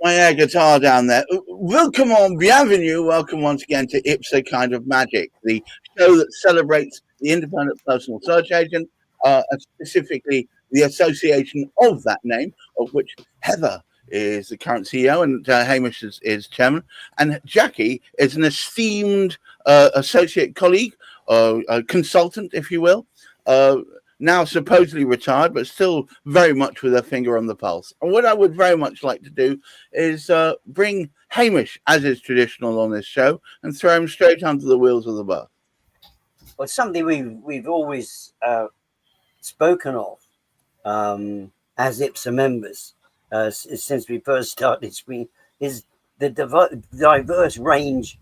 my air guitar down there. Welcome on, bienvenue. Welcome once again to IPSA Kind of Magic, the show that celebrates the independent personal search agent, and specifically the association of that name, of which Heather is the current CEO and Hamish is chairman, and Jackie is an esteemed associate colleague, consultant, if you will. Now supposedly retired, but still very much with her finger on the pulse. And what I would very much like to do is bring Hamish, as is traditional on this show, and throw him straight under the wheels of the bus. Well, it's something we've always spoken of as IPSA members since we first started Stream, is the diverse range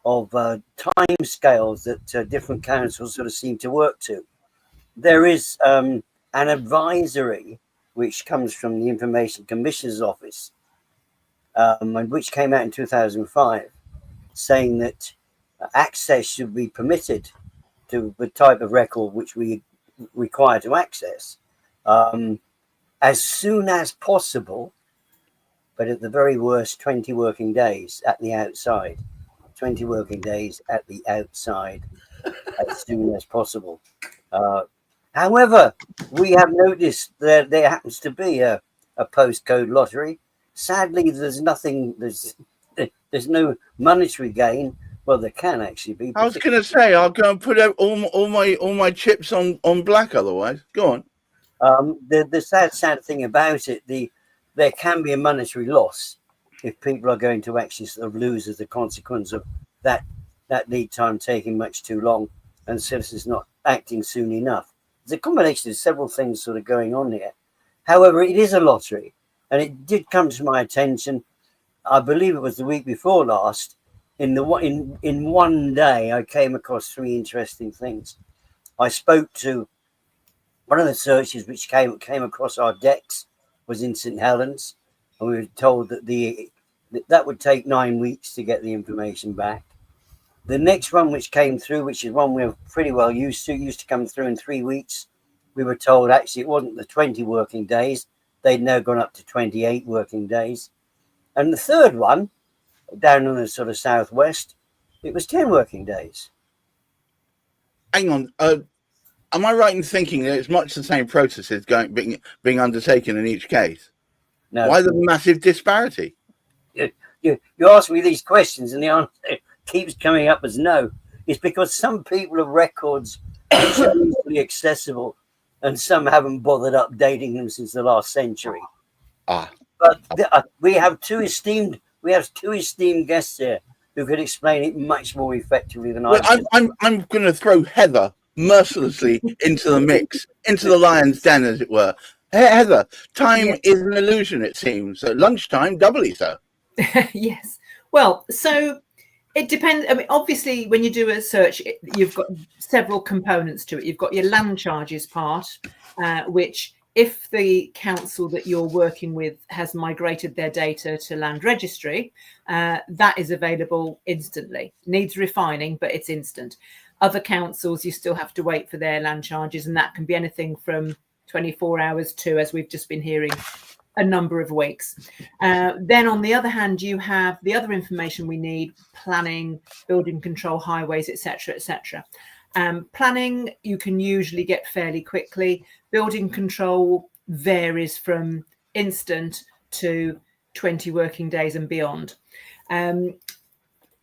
of time scales that different councils sort of seem to work to. There is an advisory which comes from the Information Commissioner's Office, and which came out in 2005, saying that access should be permitted to the type of record which we require to access as soon as possible, but at the very worst, 20 working days at the outside. 20 working days at the outside as soon as possible. However, we have noticed that there happens to be a postcode lottery. Sadly, there's no monetary gain. Well, there can actually be. I was going to say, I'll go and put out all my chips on black otherwise. Go on. The sad thing about it, there can be a monetary loss if people are going to actually sort of lose as a consequence of that lead time taking much too long and citizens not acting soon enough. There's a combination of several things sort of going on here. However, it is a lottery, and it did come to my attention, I believe it was the week before last, in one day I came across three interesting things. I spoke to one of the searches which came across our decks was in St Helens, and we were told that that would take 9 weeks to get the information back. The next one which came through, which is one we're pretty well used to come through in 3 weeks. We were told actually it wasn't the 20 working days. They'd now gone up to 28 working days. And the third one, down in the sort of southwest, it was 10 working days. Hang on. Am I right in thinking that it's much the same processes being undertaken in each case? No. Why the massive disparity? You ask me these questions and the answer keeps coming up as no. It's because some people have records which are easily accessible and some haven't bothered updating them since the last century. But we have two esteemed guests here who could explain it much more effectively than I can. I'm going to throw Heather mercilessly into the mix, into the lion's den, as it were. Heather, time is an illusion, it seems. So lunchtime, doubly so. Yes. Well, so it depends. I mean, obviously, when you do a search, you've got several components to it. You've got your land charges part, which if the council that you're working with has migrated their data to land registry, that is available instantly. Needs refining, but it's instant. Other councils, you still have to wait for their land charges, and that can be anything from 24 hours to, as we've just been hearing, a number of weeks. Then on the other hand, you have the other information we need: planning, building control, highways, etc., etc. Planning you can usually get fairly quickly. Building control varies from instant to 20 working days and beyond.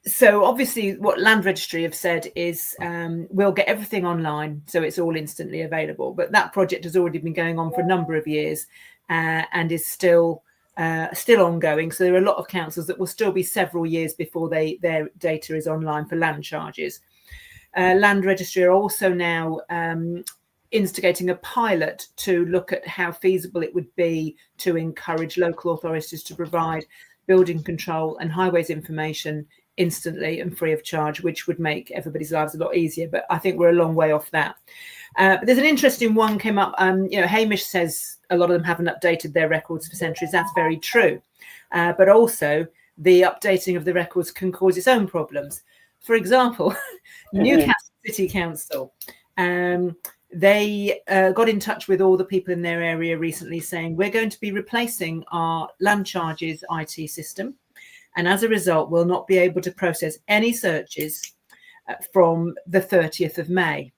So obviously what Land Registry have said is we'll get everything online, so it's all instantly available. But that project has already been going on for a number of years and is still ongoing. So there are a lot of councils that will still be several years before their data is online for land charges. Land Registry are also now instigating a pilot to look at how feasible it would be to encourage local authorities to provide building control and highways information instantly and free of charge, which would make everybody's lives a lot easier. But I think we're a long way off that. But there's an interesting one came up. Hamish says a lot of them haven't updated their records for centuries. That's very true. But also the updating of the records can cause its own problems. For example, Newcastle City Council they got in touch with all the people in their area recently saying, we're going to be replacing our land charges IT system. And as a result, we'll not be able to process any searches from the 30th of May.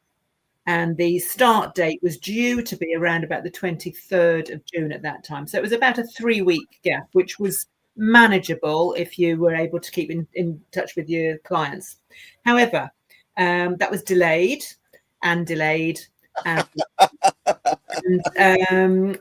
And the start date was due to be around about the 23rd of June at that time. So it was about a 3-week gap, which was manageable if you were able to keep in touch with your clients. However, that was delayed and delayed. And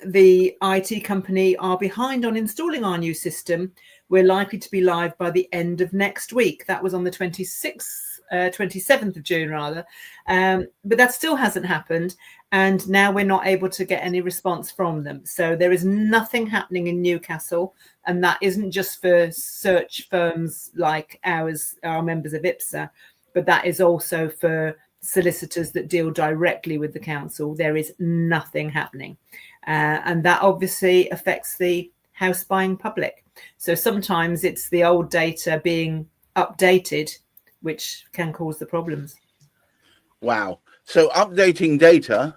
the IT company are behind on installing our new system. We're likely to be live by the end of next week. That was on the 27th of June, rather. But that still hasn't happened. And now we're not able to get any response from them. So there is nothing happening in Newcastle. And that isn't just for search firms like ours, our members of IPSA, but that is also for solicitors that deal directly with the council. There is nothing happening. And that obviously affects the house buying public. So sometimes it's the old data being updated, which can cause the problems. Wow. So updating data,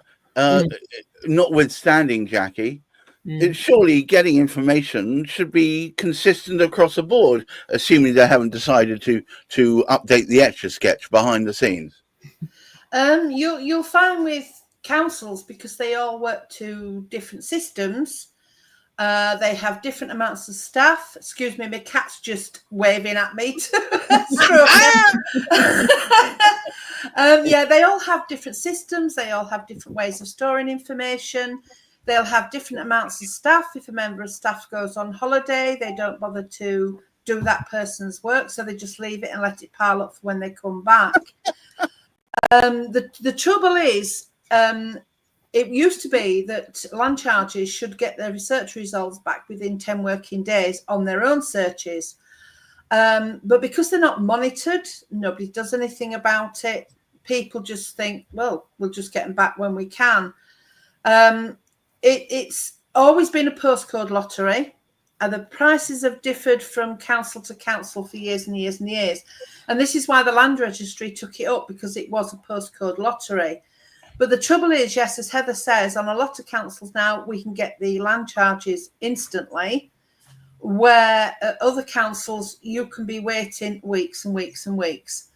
notwithstanding, Jackie, it's surely getting information should be consistent across the board, assuming they haven't decided to update the Etch-a-Sketch behind the scenes. You'll find with councils, because they all work to different systems, they have different amounts of staff. Excuse me, my cat's just waving at me. Yeah, they all have different systems. They all have different ways of storing information. They'll have different amounts of staff. If a member of staff goes on holiday, they don't bother to do that person's work, so they just leave it and let it pile up for when they come back. The trouble is, it used to be that land charges should get their research results back within 10 working days on their own searches. But because they're not monitored, nobody does anything about it. People just think, well, we'll just get them back when we can. It's always been a postcode lottery, and the prices have differed from council to council for years and years and years. And this is why the Land Registry took it up, because it was a postcode lottery. But the trouble is, yes, as Heather says, on a lot of councils now, we can get the land charges instantly, where at other councils, you can be waiting weeks and weeks and weeks.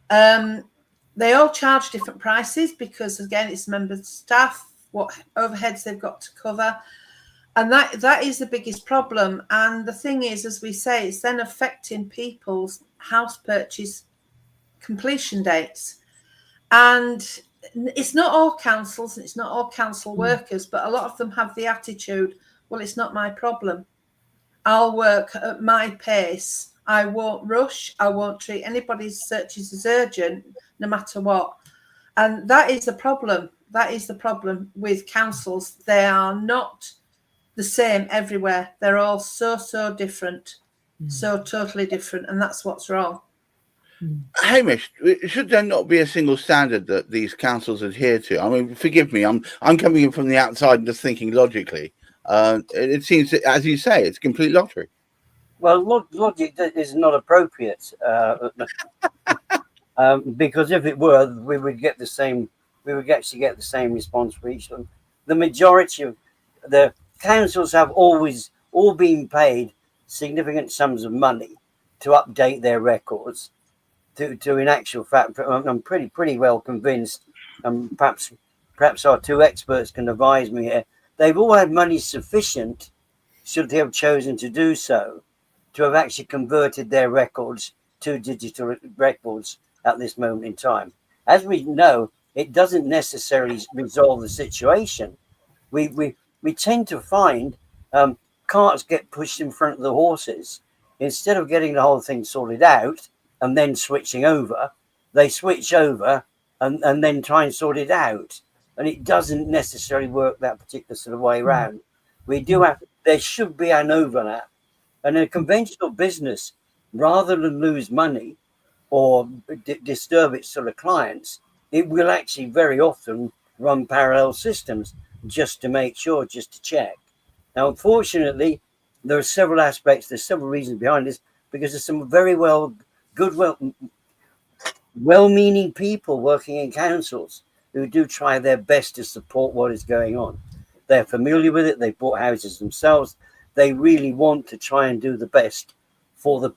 They all charge different prices because, again, it's members of staff, what overheads they've got to cover. And that is the biggest problem. And the thing is, as we say, it's then affecting people's house purchase completion dates. And it's not all councils, and it's not all council workers, but a lot of them have the attitude, well, it's not my problem. I'll work at my pace. I won't rush. I won't treat anybody's searches as urgent, no matter what. And that is the problem. That is the problem with councils. They are not the same everywhere. They're all so different, so totally different. And that's what's wrong. Hamish, should there not be a single standard that these councils adhere to? I mean, forgive me, I'm coming in from the outside and just thinking logically. It seems that, as you say, it's complete lottery. Well, logic is not appropriate because if it were, we would get the same. We would actually get the same response for each of them. The majority of the councils have always all been paid significant sums of money to update their records. To in actual fact, I'm pretty well convinced, and perhaps our two experts can advise me here. They've all had money sufficient, should they have chosen to do so, to have actually converted their records to digital records at this moment in time. As we know, it doesn't necessarily resolve the situation. We tend to find carts get pushed in front of the horses. Instead of getting the whole thing sorted out and then switching over, they switch over and then try and sort it out. And it doesn't necessarily work that particular sort of way around. There should be an overlap. And in a conventional business, rather than lose money or disturb its sort of clients, it will actually very often run parallel systems just to make sure, just to check. Now, unfortunately, there are several aspects, there's several reasons behind this, because there's some very well-meaning people working in councils who do try their best to support what is going on. They're familiar with it. They've bought houses themselves. They really want to try and do the best for the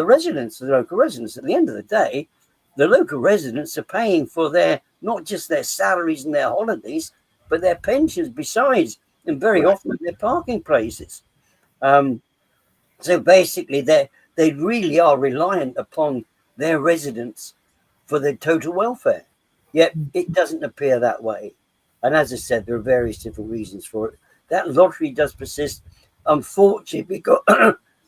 residents, the local residents. At the end of the day, the local residents are paying for not just their salaries and their holidays, but their pensions besides, and very often their parking places. So basically, they really are reliant upon their residents for their total welfare. Yet it doesn't appear that way. And as I said, there are various different reasons for it. That lottery does persist, unfortunately,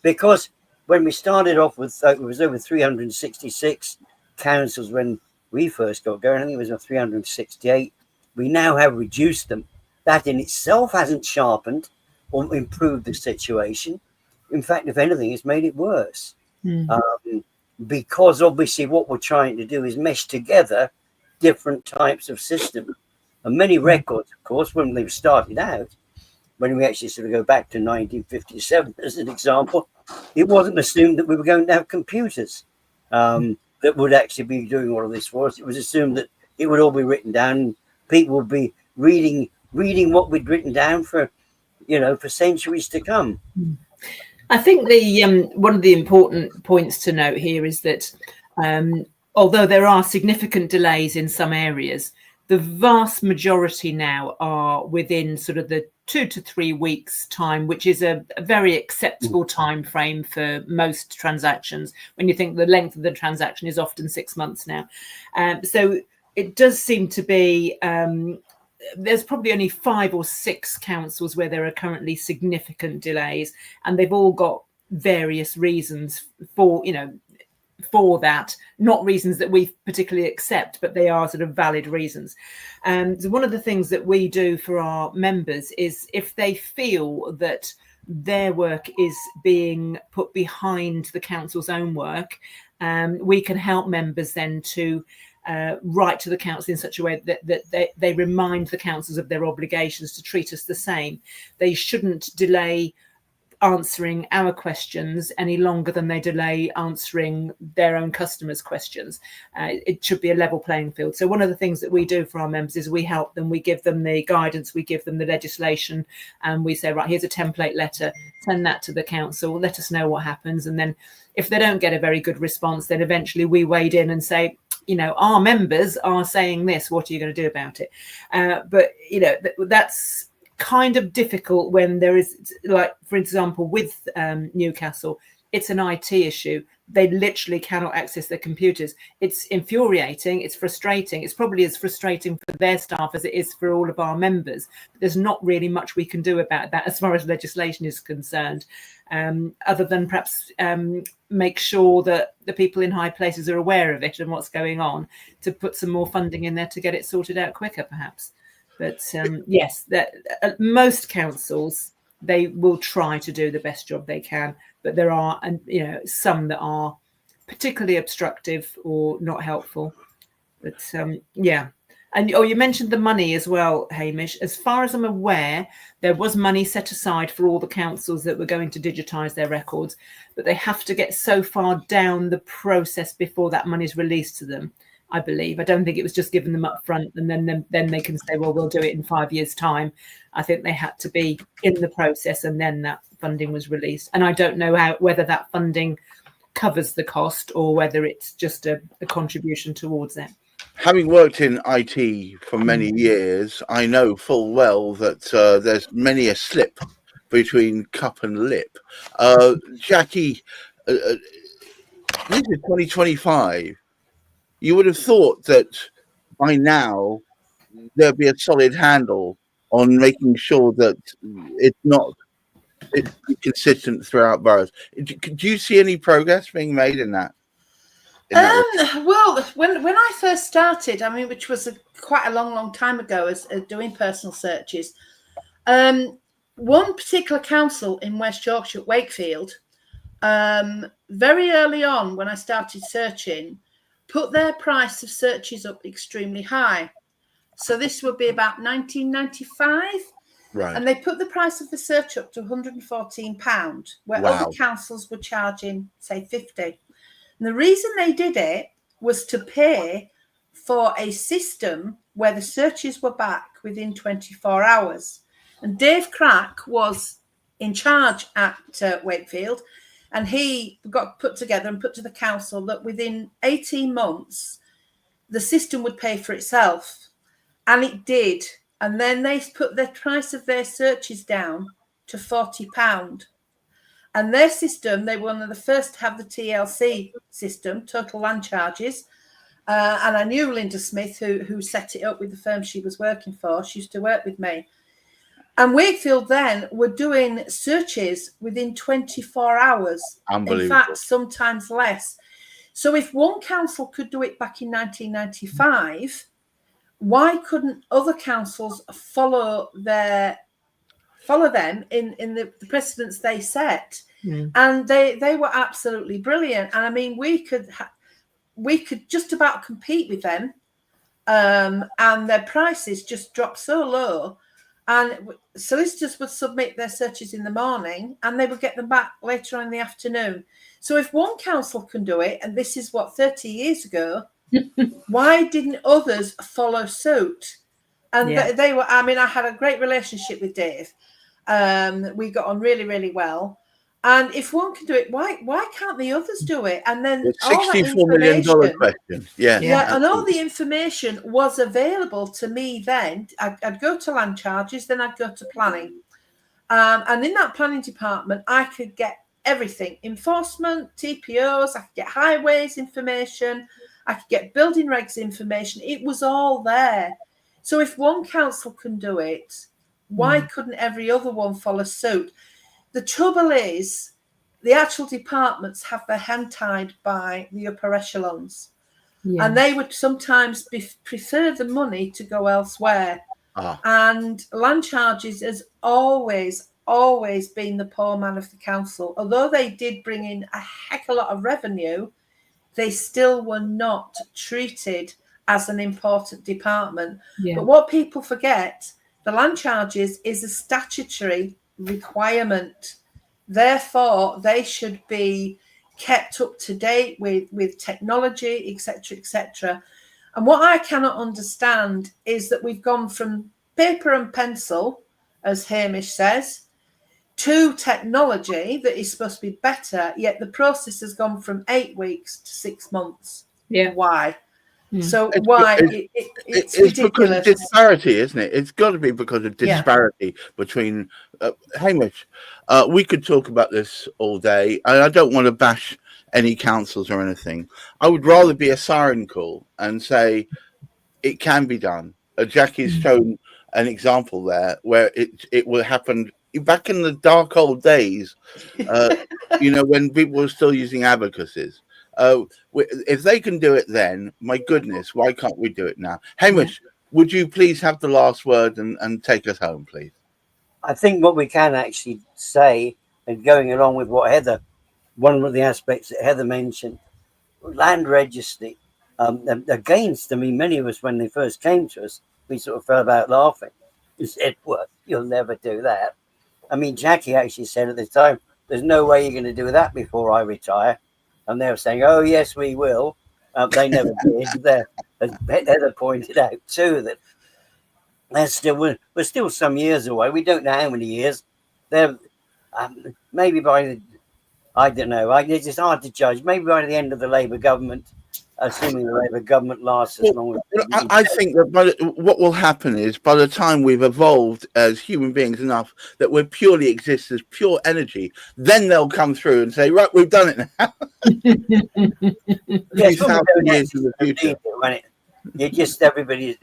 because when we started off with, it was over 366 councils when we first got going. I think it was 368. We now have reduced them. That in itself hasn't sharpened or improved the situation. In fact, if anything, it's made it worse. Because obviously what we're trying to do is mesh together different types of systems. And many records, of course, when they started out, when we actually sort of go back to 1957 as an example, it wasn't assumed that we were going to have computers that would actually be doing all of this for us. It was assumed that it would all be written down. People would be reading what we'd written down for centuries to come. I think the one of the important points to note here is that although there are significant delays in some areas, the vast majority now are within sort of the 2 to 3 weeks time, which is a very acceptable time frame for most transactions. When you think the length of the transaction is often 6 months now. So it does seem to be, there's probably only 5 or 6 councils where there are currently significant delays, and they've all got various reasons for that, not reasons that we particularly accept, but they are sort of valid reasons. So one of the things that we do for our members is if they feel that their work is being put behind the council's own work, we can help members then to write to the council in such a way that they remind the councils of their obligations to treat us the same. They shouldn't delay answering our questions any longer than they delay answering their own customers' questions. It should be a level playing field. So one of the things that we do for our members is we help them, we give them the guidance, we give them the legislation, and we say, right, here's a template letter, send that to the council, let us know what happens. And then if they don't get a very good response, then eventually we wade in and say, our members are saying this, what are you going to do about it? But that's kind of difficult when there is, like, for example, with Newcastle, it's an IT issue. They literally cannot access their computers. It's infuriating. It's frustrating. It's probably as frustrating for their staff as it is for all of our members. There's not really much we can do about that as far as legislation is concerned, other than perhaps make sure that the people in high places are aware of it and what's going on, to put some more funding in there to get it sorted out quicker, perhaps. But yes, most councils, they will try to do the best job they can, but there are, some that are particularly obstructive or not helpful. But yeah. And you mentioned the money as well, Hamish. As far as I'm aware, there was money set aside for all the councils that were going to digitise their records, but they have to get so far down the process before that money is released to them, I believe. I don't think it was just given them up front and then they can say, well, we'll do it in 5 years' time. I think they had to be in the process and then that funding was released. And I don't know whether that funding covers the cost or whether it's just a contribution towards it. Having worked in IT for many years, I know full well that there's many a slip between cup and lip. Jackie, this is 2025. You would have thought that by now there'd be a solid handle on making sure that it's consistent throughout boroughs. Do you see any progress being made in that? Well, when I first started, which was quite a long time ago, as doing personal searches, one particular council in West Yorkshire, Wakefield, very early on when I started searching, put their price of searches up extremely high. So this would be about 1995. Right. And they put the price of the search up to £114, where other councils were charging, say, 50. And the reason they did it was to pay for a system where the searches were back within 24 hours. And Dave Crack was in charge at Wakefield, and he got put together and put to the council that within 18 months, the system would pay for itself. And it did. And then they put the price of their searches down to £40. And their system, they were one of the first to have the TLC system, total land charges. And I knew Linda Smith, who set it up with the firm she was working for. She used to work with me. And Wakefield then were doing searches within 24 hours. In fact, sometimes less. So if one council could do it back in 1995, why couldn't other councils follow them in the precedents they set? And they were absolutely brilliant. And I mean, we could just about compete with them, and their prices just dropped so low. And solicitors would submit their searches in the morning, and they would get them back later on in the afternoon. So if one council can do it, and this is 30 years ago, why didn't others follow suit? And they were. I mean, I had a great relationship with Dave. We got on really, really well. And if one can do it, why can't the others do it? And then the $64 million question. Yeah. And all the information was available to me then. I'd go to land charges, then I'd go to planning. And in that planning department, I could get everything: enforcement, TPOs, I could get highways information, I could get building regs information. It was all there. So if one council can do it, why couldn't every other one follow suit? The trouble is, the actual departments have their hand tied by the upper echelons. Yeah. And they would sometimes prefer the money to go elsewhere. And land charges has always been the poor man of the council. Although they did bring in a heck of a lot of revenue, they still were not treated as an important department. Yeah. But what people forget, the land charges is a statutory requirement. Therefore, they should be kept up to date with technology, etc., etc. And what I cannot understand is that we've gone from paper and pencil, as Hamish says, to technology that is supposed to be better, yet the process has gone from 8 weeks to 6 months. Yeah. Why? So it's ridiculous. Because of disparity, isn't it? It's got to be because of disparity between Hamish. We could talk about this all day, and I don't want to bash any councils or anything. I would rather be a siren call and say it can be done. Jackie's shown an example there where it will happen back in the dark old days, when people were still using abacuses. If they can do it then, my goodness, why can't we do it now? Hamish, would you please have the last word and take us home, please? I think what we can actually say, and going along with what Heather, one of the aspects that Heather mentioned, land registry, against, I mean, many of us, when they first came to us, we sort of fell about laughing. We said, well, you'll never do that. I mean, Jackie actually said at the time, there's no way you're going to do that before I retire. And they were saying, oh, yes, we will. They never did. As Heather pointed out, too, that we're still some years away. We don't know how many years. They're maybe by I don't know. It's just hard to judge. Maybe by the end of the Labour government, assuming the Labour government lasts as long as... I think that what will happen is by the time we've evolved as human beings enough that we purely exist as pure energy, then they'll come through and say, right, we've done it now. Yes, years in the future. It just everybody,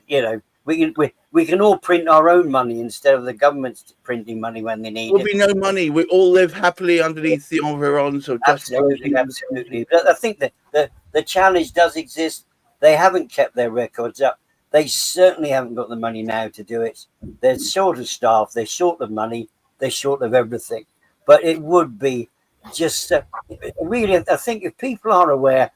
we can all print our own money instead of the government's printing money when they need it. There'll be no money. We all live happily underneath the environs of absolutely. But I think that the challenge does exist. They haven't kept their records up. They certainly haven't got the money now to do it. They're short of staff. They're short of money. They're short of everything. But it would be just really, I think if people are aware,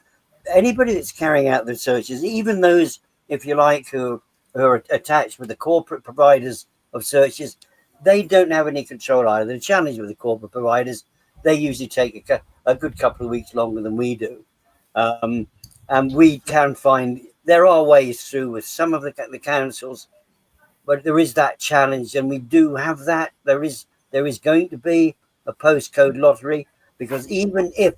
anybody that's carrying out the searches, even those, if you like, who are attached with the corporate providers of searches, they don't have any control either. The challenge with the corporate providers, they usually take a good couple of weeks longer than we do. And we can find there are ways through with some of the councils, but there is that challenge, and we do have that. There is going to be a postcode lottery, because even if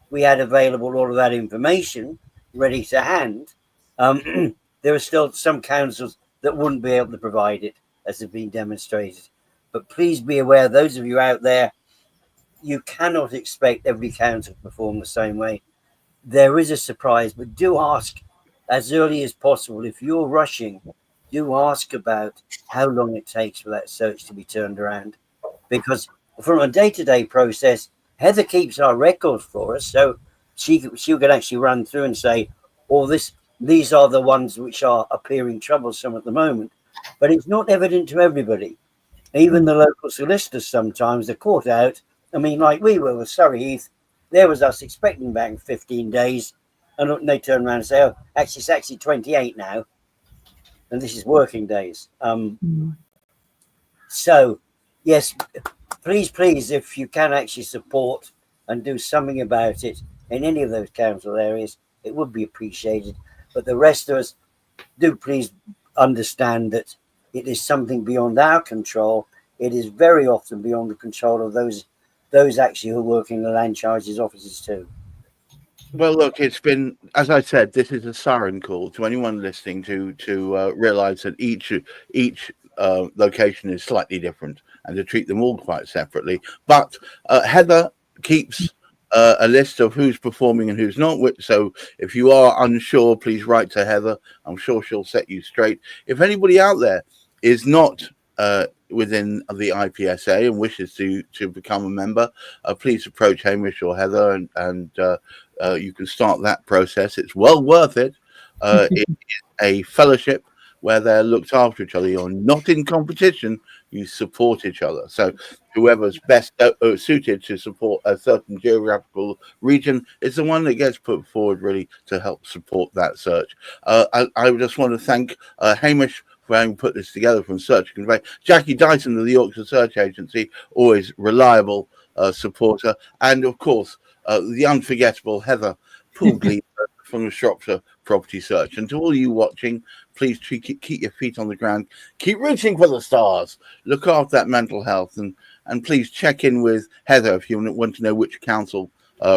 we had available all of that information ready to hand, there are still some councils that wouldn't be able to provide it, as has been demonstrated. But please be aware, those of you out there, you cannot expect every council to perform the same way. There is a surprise, but do ask as early as possible. If you're rushing, do ask about how long it takes for that search to be turned around. Because from a day-to-day process, Heather keeps our records for us, so she can actually run through and say, these are the ones which are appearing troublesome at the moment. But it's not evident to everybody. Even the local solicitors sometimes are caught out. I mean, like we were with Surrey Heath, there was us expecting back 15 days, and they turn around and say, oh, actually, it's actually 28 now, and this is working days. So, yes, please, if you can actually support and do something about it in any of those council areas, it would be appreciated. But the rest of us, do please understand that it is something beyond our control. It is very often beyond the control of those actually who work in the land charges offices too. Well, look, it's been, as I said, this is a siren call to anyone listening to realise that each location is slightly different, and to treat them all quite separately. But Heather keeps a list of who's performing and who's not. So if you are unsure, please write to Heather. I'm sure she'll set you straight. If anybody out there is not within the IPSA and wishes to become a member, please approach Hamish or Heather, and you can start that process. It's well worth it. It is a fellowship where they're looked after each other. You're not in competition, you support each other. So whoever's best suited to support a certain geographical region is the one that gets put forward, really, to help support that search. I just want to thank Hamish for having put this together from Search and Convey. Jackie Dyson of the Yorkshire Search Agency, always reliable supporter. And, of course, the unforgettable Heather Poolgley from the Shropshire Property Search. And to all you watching, please keep your feet on the ground. Keep reaching for the stars. Look after that mental health. And please check in with Heather if you want to know which council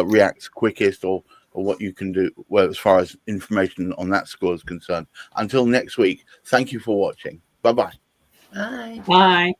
reacts quickest, or what you can do as far as information on that score is concerned. Until next week, thank you for watching. Bye-bye. Bye. Bye.